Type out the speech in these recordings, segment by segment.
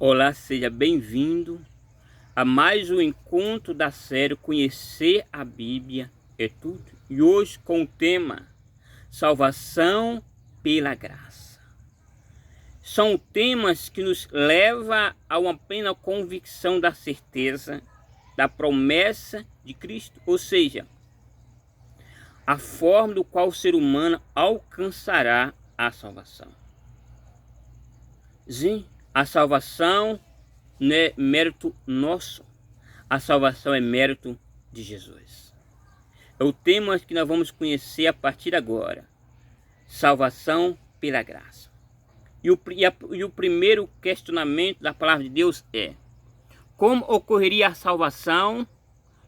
Olá, seja bem-vindo a mais um encontro da série Conhecer a Bíblia é Tudo. E hoje com o tema Salvação pela Graça. São temas que nos levam a uma plena convicção da certeza da promessa de Cristo, ou seja, a forma do qual o ser humano alcançará a salvação. Sim, a salvação não é mérito nosso, a salvação é mérito de Jesus. É o tema que nós vamos conhecer a partir de agora, salvação pela graça. E o primeiro questionamento da palavra de Deus é: como ocorreria a salvação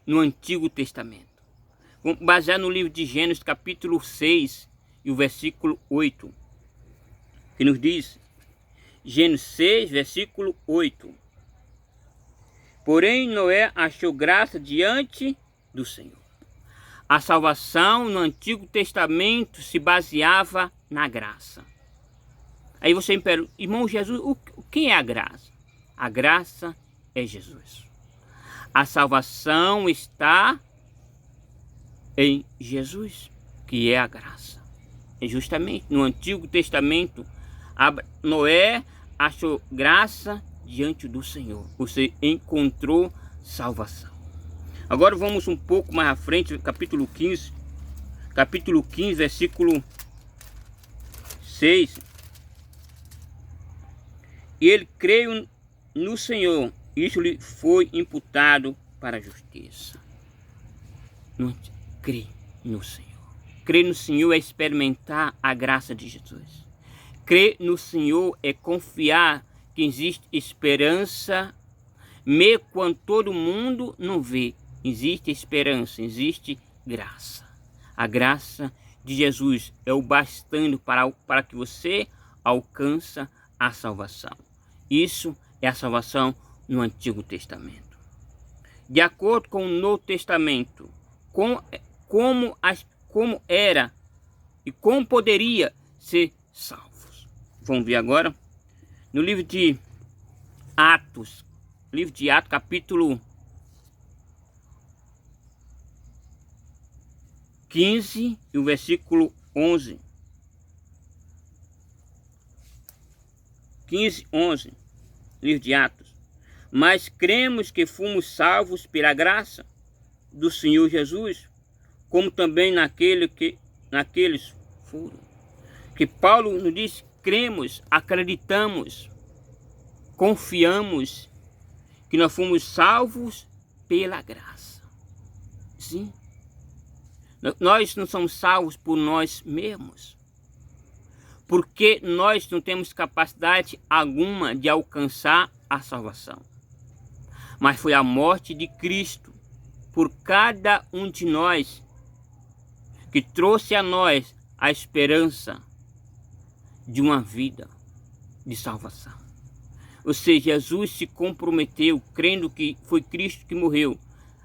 no Antigo Testamento? Vamos basear no livro de Gênesis capítulo 6 e o versículo 8, que nos diz, Gênesis 6, versículo 8. Porém, Noé achou graça diante do Senhor. A salvação no Antigo Testamento se baseava na graça. Aí você me pergunta, irmão Jesus, quem é a graça? A graça é Jesus. A salvação está em Jesus, que é a graça. E justamente no Antigo Testamento, Noé achou graça diante do Senhor. Você encontrou salvação. Agora vamos um pouco mais à frente, capítulo 15, versículo 6. E ele creu no Senhor, isso lhe foi imputado para a justiça. Não crê no Senhor. Crer no Senhor é experimentar a graça de Jesus. Crer no Senhor é confiar que existe esperança, mesmo quando todo mundo não vê. Existe esperança, existe graça. A graça de Jesus é o bastante para que você alcance a salvação. Isso é a salvação no Antigo Testamento. De acordo com o Novo Testamento, como era e como poderia ser salvo. Vamos ver agora no livro de Atos, capítulo 15 e o versículo 11. 15, 11, livro de Atos. Mas cremos que fomos salvos pela graça do Senhor Jesus, como também naqueles foram. Que Paulo nos diz: cremos, acreditamos, confiamos que nós fomos salvos pela graça. Sim. Nós não somos salvos por nós mesmos, porque nós não temos capacidade alguma de alcançar a salvação. Mas foi a morte de Cristo por cada um de nós que trouxe a nós a esperança de uma vida de salvação. Ou seja, Jesus se comprometeu crendo que foi Cristo que morreu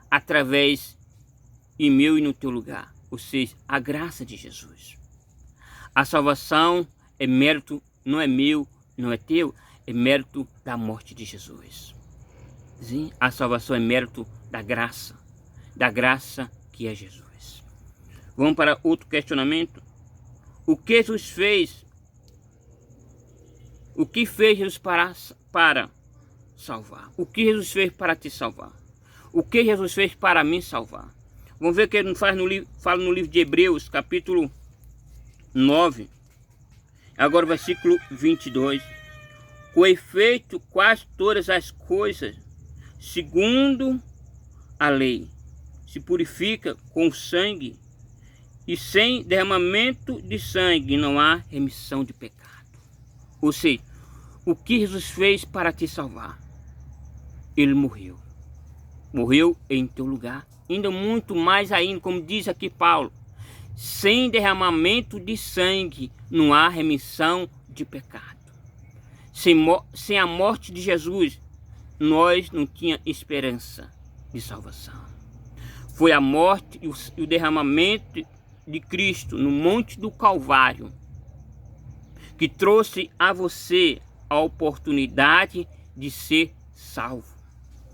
através em meu e no teu lugar. Ou seja, a graça de Jesus. A salvação é mérito, não é meu, não é teu, é mérito da morte de Jesus. Sim? A salvação é mérito da graça que é Jesus. Vamos para outro questionamento. O que Jesus fez? O que fez Jesus para salvar? O que Jesus fez para te salvar? O que Jesus fez para me salvar? Vamos ver o que ele fala no livro de Hebreus, capítulo 9. Agora o versículo 22. Com efeito, quase todas as coisas, segundo a lei, se purifica com sangue, e sem derramamento de sangue não há remissão de pecado. Ou seja, o que Jesus fez para te salvar? Ele morreu. Morreu em teu lugar. Ainda muito mais ainda, como diz aqui Paulo, sem derramamento de sangue não há remissão de pecado. Sem a morte de Jesus, nós não tínhamos esperança de salvação. Foi a morte e o derramamento de Cristo no Monte do Calvário que trouxe a você a oportunidade de ser salvo.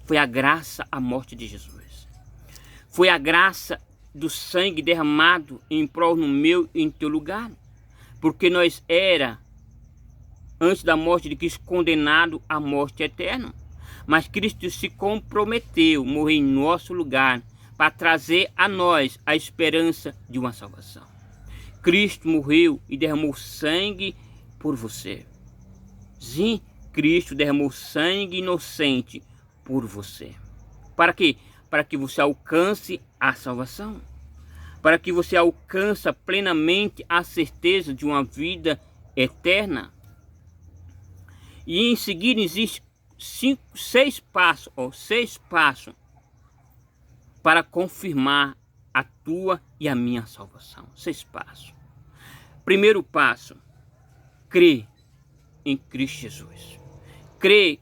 Foi a graça, a morte de Jesus. Foi a graça do sangue derramado em prol no meu e em teu lugar. Porque nós era, antes da morte de Cristo, condenado à morte eterna. Mas Cristo se comprometeu a morrer em nosso lugar para trazer a nós a esperança de uma salvação. Cristo morreu e derramou sangue por você. Sim, Cristo derramou sangue inocente por você. Para quê? Para que você alcance a salvação. Para que você alcance plenamente a certeza de uma vida eterna. E em seguida existe seis passos para confirmar a tua e a minha salvação. 6 passos. Primeiro passo, crê em Cristo Jesus. Crê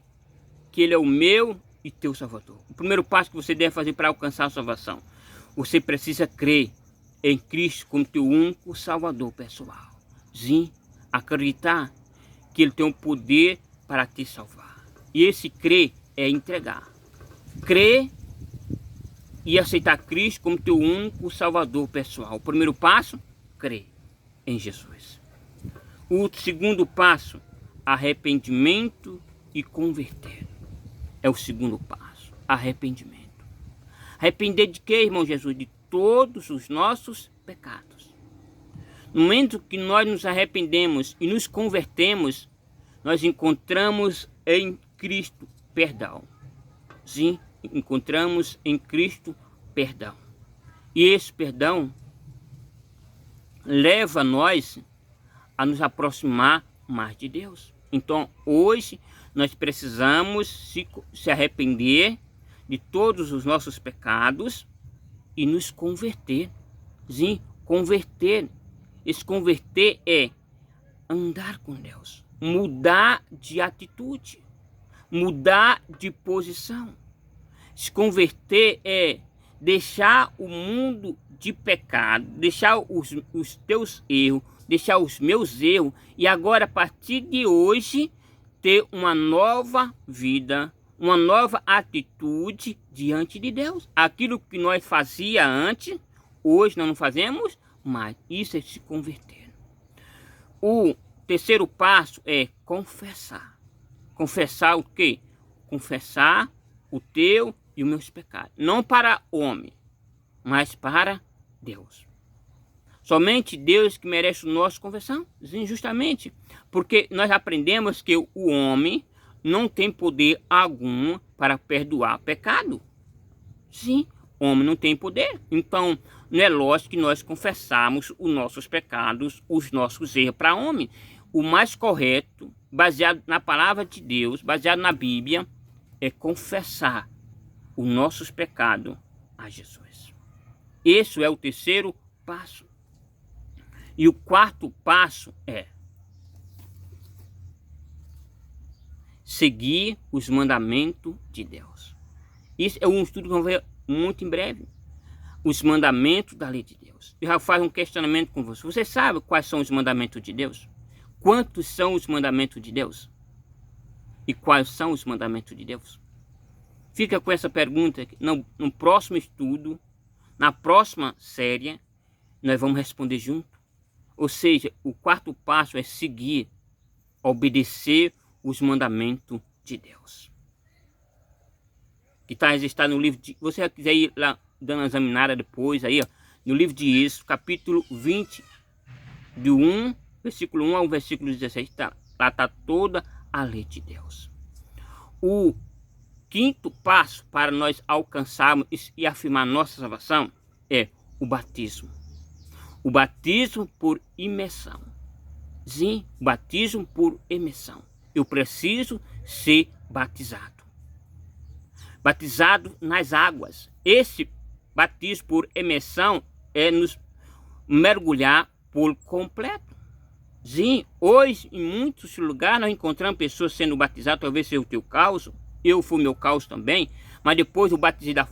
que Ele é o meu e teu Salvador. O primeiro passo que você deve fazer para alcançar a salvação. Você precisa crer em Cristo como teu único Salvador pessoal. Sim, acreditar que Ele tem o poder para te salvar. E esse crer é entregar. Crer e aceitar Cristo como teu único Salvador pessoal. O primeiro passo, crer em Jesus. O segundo passo, arrependimento e converter. É o segundo passo, arrependimento. Arrepender de quê, irmão Jesus? De todos os nossos pecados. No momento que nós nos arrependemos e nos convertemos, nós encontramos em Cristo perdão. Sim, encontramos em Cristo perdão. E esse perdão leva nós a nos aproximar mais de Deus. Então, hoje, nós precisamos se arrepender de todos os nossos pecados e nos converter. Sim, converter. Esse converter é andar com Deus, mudar de atitude, mudar de posição. Se converter é deixar o mundo de pecado, deixar os teus erros, deixar os meus erros e agora a partir de hoje ter uma nova vida, uma nova atitude diante de Deus. Aquilo que nós fazia antes, hoje nós não fazemos mais. Isso é se converter. O terceiro passo é confessar. Confessar o quê? Confessar o teu e os meus pecados. Não para o homem, mas para Deus. Somente Deus que merece a nossa confissão, injustamente. Porque nós aprendemos que o homem não tem poder algum para perdoar pecado. Sim, o homem não tem poder. Então, não é lógico que nós confessarmos os nossos pecados, os nossos erros para o homem. O mais correto, baseado na palavra de Deus, baseado na Bíblia, é confessar os nossos pecados a Jesus. Esse é o terceiro passo. E o quarto passo é seguir os mandamentos de Deus. Isso é um estudo que vamos ver muito em breve. Os mandamentos da lei de Deus. Eu já faço um questionamento com você. Você sabe quais são os mandamentos de Deus? Quantos são os mandamentos de Deus? E quais são os mandamentos de Deus? Fica com essa pergunta no próximo estudo, na próxima série, nós vamos responder junto. Ou seja, o quarto passo é seguir, obedecer os mandamentos de Deus. Que está no livro de... Você quiser ir lá dando uma examinada depois, aí, ó, no livro de Êxodo, capítulo 20, versículo 1 ao versículo 16, lá está toda a lei de Deus. O quinto passo para nós alcançarmos e afirmar nossa salvação é o batismo. O batismo por imersão. Sim, batismo por imersão. Eu preciso ser batizado. Batizado nas águas. Esse batismo por imersão é nos mergulhar por completo. Sim, hoje em muitos lugares nós encontramos pessoas sendo batizadas, talvez seja o teu caso, eu fui meu caso também, mas depois eu batizei da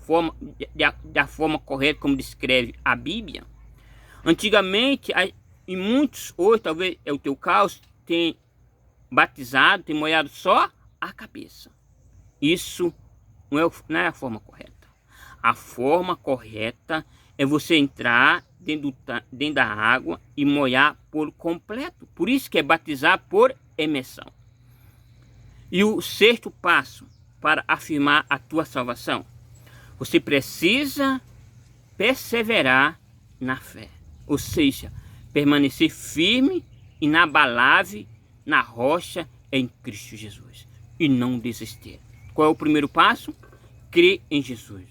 forma correta como descreve a Bíblia. Antigamente, em muitos, hoje talvez é o teu caso, tem batizado, tem molhado só a cabeça. Isso não é a forma correta. A forma correta é você entrar dentro da água e molhar por completo. Por isso que é batizar por imersão. E o sexto passo para afirmar a tua salvação: você precisa perseverar na fé. Ou seja, permanecer firme, inabalável na rocha em Cristo Jesus. E não desistir. Qual é o primeiro passo? Crer em Jesus.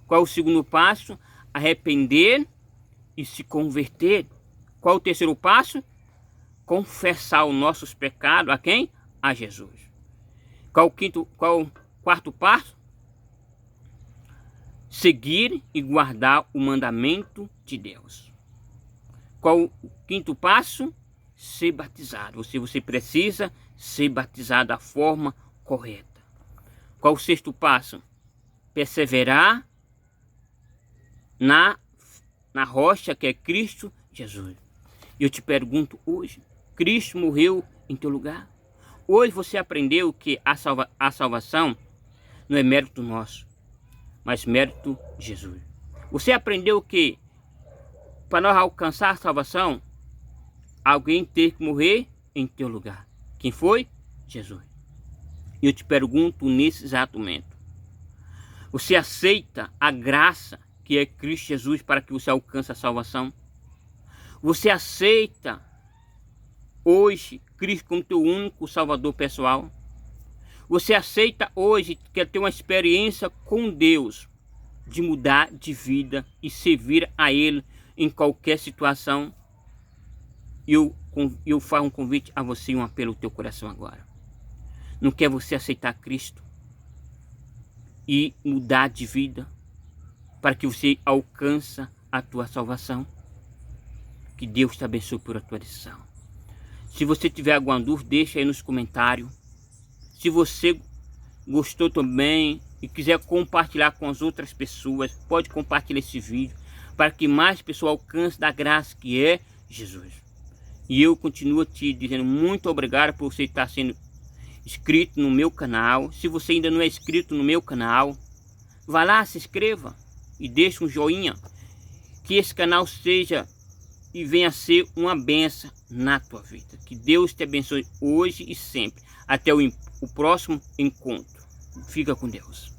Qual é o segundo passo? Arrepender e se converter. Qual é o terceiro passo? Confessar os nossos pecados a quem? A Jesus. Qual o quarto passo? Seguir e guardar o mandamento de Deus. Qual o quinto passo? Ser batizado. Você precisa ser batizado da forma correta. Qual o sexto passo? Perseverar na rocha que é Cristo Jesus. Eu te pergunto hoje, Cristo morreu em teu lugar? Hoje você aprendeu que a salvação não é mérito nosso, mas mérito de Jesus. Você aprendeu que para nós alcançar a salvação, alguém teve que morrer em teu lugar. Quem foi? Jesus. E eu te pergunto nesse exato momento: você aceita a graça que é Cristo Jesus para que você alcance a salvação? Você aceita hoje Cristo como teu único salvador pessoal? Você aceita hoje que quer ter uma experiência com Deus, de mudar de vida e servir a Ele em qualquer situação? Eu faço um convite a você, um apelo ao teu coração agora. Não quer você aceitar Cristo e mudar de vida para que você alcance a tua salvação? Que Deus te abençoe por a tua decisão. Se você tiver alguma dúvida, deixa aí nos comentários. Se você gostou também e quiser compartilhar com as outras pessoas, pode compartilhar esse vídeo para que mais pessoas alcancem da graça que é Jesus. E eu continuo te dizendo muito obrigado por você estar sendo inscrito no meu canal. Se você ainda não é inscrito no meu canal, vá lá, se inscreva e deixe um joinha. Que esse canal seja e venha a ser uma bênção na tua vida. Que Deus te abençoe hoje e sempre. Até o próximo encontro. Fica com Deus.